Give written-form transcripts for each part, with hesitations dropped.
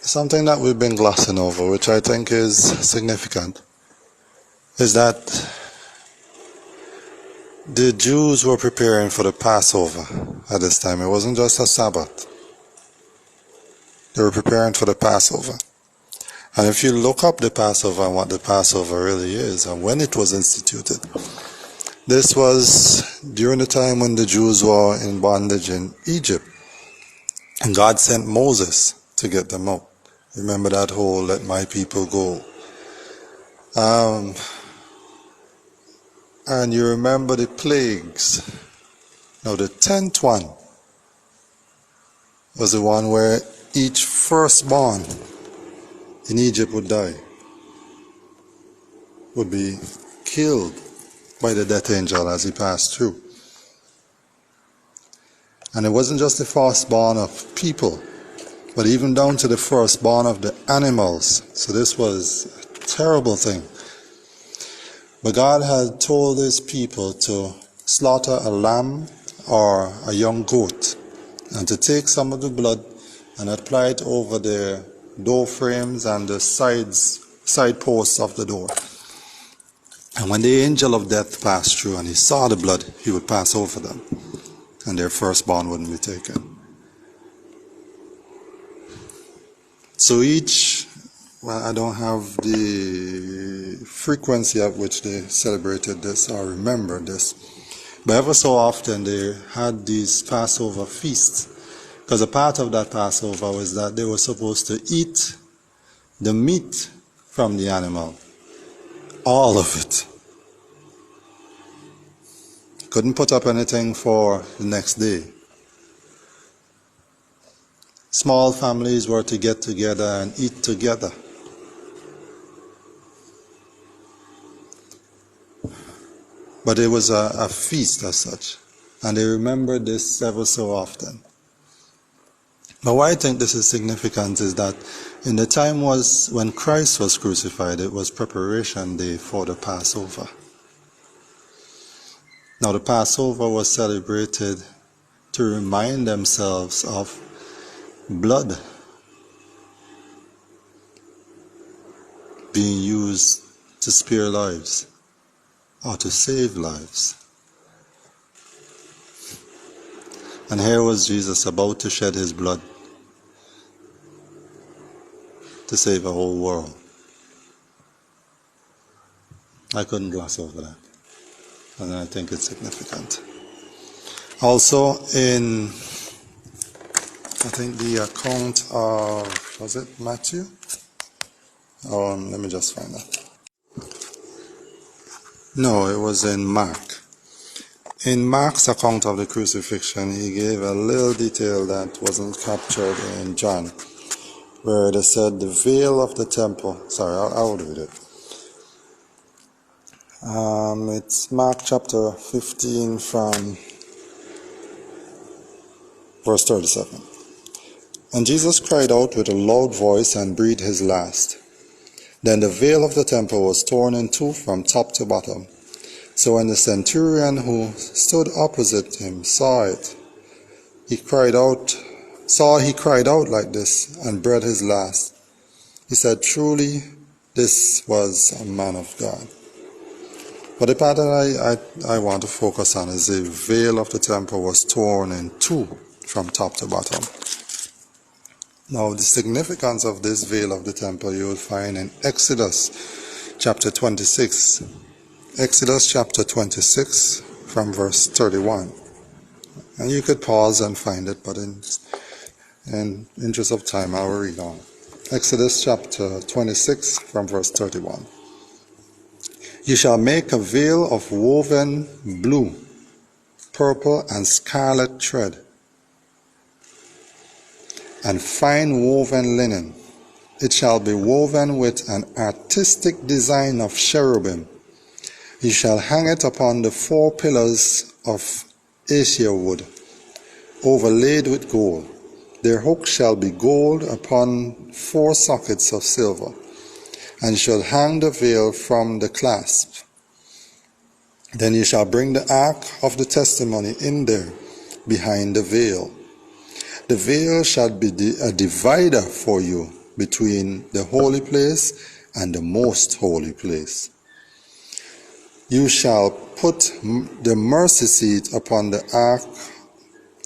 Something that we've been glossing over, which I think is significant, is that the Jews were preparing for the Passover at this time. It wasn't just a Sabbath. They were preparing for the Passover. And if you look up the Passover and what the Passover really is and when it was instituted, this was during the time when the Jews were in bondage in Egypt. And God sent Moses to get them out. Remember that whole "let my people go." And you remember the plagues. Now the 10th one was the one where each firstborn in Egypt would die, would be killed by the death angel as he passed through. And it wasn't just the firstborn of people, but even down to the firstborn of the animals. So this was a terrible thing. But God had told his people to slaughter a lamb or a young goat and to take some of the blood and apply it over the door frames and the side posts of the door. And when the angel of death passed through and he saw the blood, he would pass over them and their firstborn wouldn't be taken. So I don't have the frequency at which they celebrated this or remembered this, but ever so often they had these Passover feasts, because a part of that Passover was that they were supposed to eat the meat from the animal, all of it. Couldn't put up anything for the next day. Small families were to get together and eat together. But it was a feast as such, and they remembered this ever so often. But why I think this is significant is that in the time was when Christ was crucified, it was preparation day for the Passover. Now the Passover was celebrated to remind themselves of blood being used to spare lives or to save lives. And here was Jesus about to shed his blood to save a whole world. I couldn't gloss over that, and I think it's significant. Also in, I think the account of, was it Matthew? Let me just find that. No, it was in Mark. In Mark's account of the crucifixion, he gave a little detail that wasn't captured in John, where they said the veil of the temple. Sorry, I'll read it. It's Mark chapter 15 from verse 37. And Jesus cried out with a loud voice and breathed his last. Then the veil of the temple was torn in two from top to bottom. So when the centurion who stood opposite him saw it, he cried out like this and breathed his last. He said, "Truly, this was a man of God." But the part that I want to focus on is the veil of the temple was torn in two from top to bottom. Now, the significance of this veil of the temple you will find in Exodus chapter 26. Exodus chapter 26 from verse 31. And you could pause and find it, but in interest of time, I will read on. Exodus chapter 26 from verse 31. You shall make a veil of woven blue, purple, and scarlet thread, and fine woven linen. It shall be woven with an artistic design of cherubim. You shall hang it upon the 4 pillars of acacia wood, overlaid with gold. Their hooks shall be gold upon 4 sockets of silver, and shall hang the veil from the clasp. Then you shall bring the ark of the testimony in there behind the veil. The veil shall be a divider for you between the holy place and the most holy place. You shall put the mercy seat upon the ark.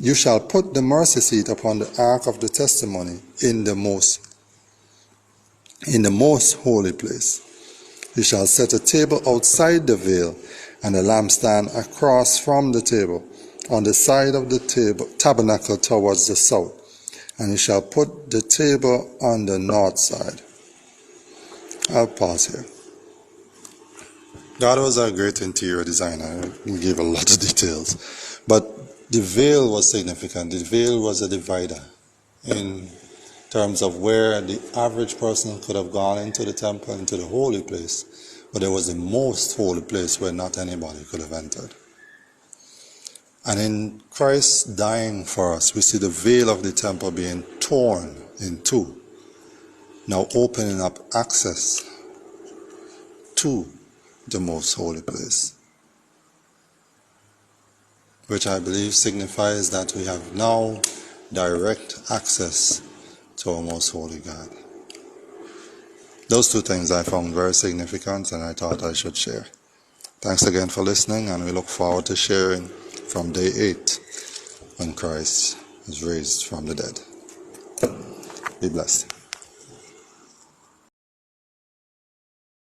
You shall put the mercy seat upon the ark of the testimony in the most holy place. You shall set a table outside the veil, and a lampstand across from the table, on the side of the tabernacle towards the south. And you shall put the table on the north side. I'll pause here. God was a great interior designer. He gave a lot of details. But the veil was significant. The veil was a divider in terms of where the average person could have gone into the temple, into the holy place. But there was the most holy place where not anybody could have entered. And in Christ dying for us, we see the veil of the temple being torn in two, now opening up access to the most holy place, which I believe signifies that we have now direct access to our most holy God. Those two things I found very significant, and I thought I should share. Thanks again for listening, and we look forward to sharing from day 8 when Christ is raised from the dead. Be blessed.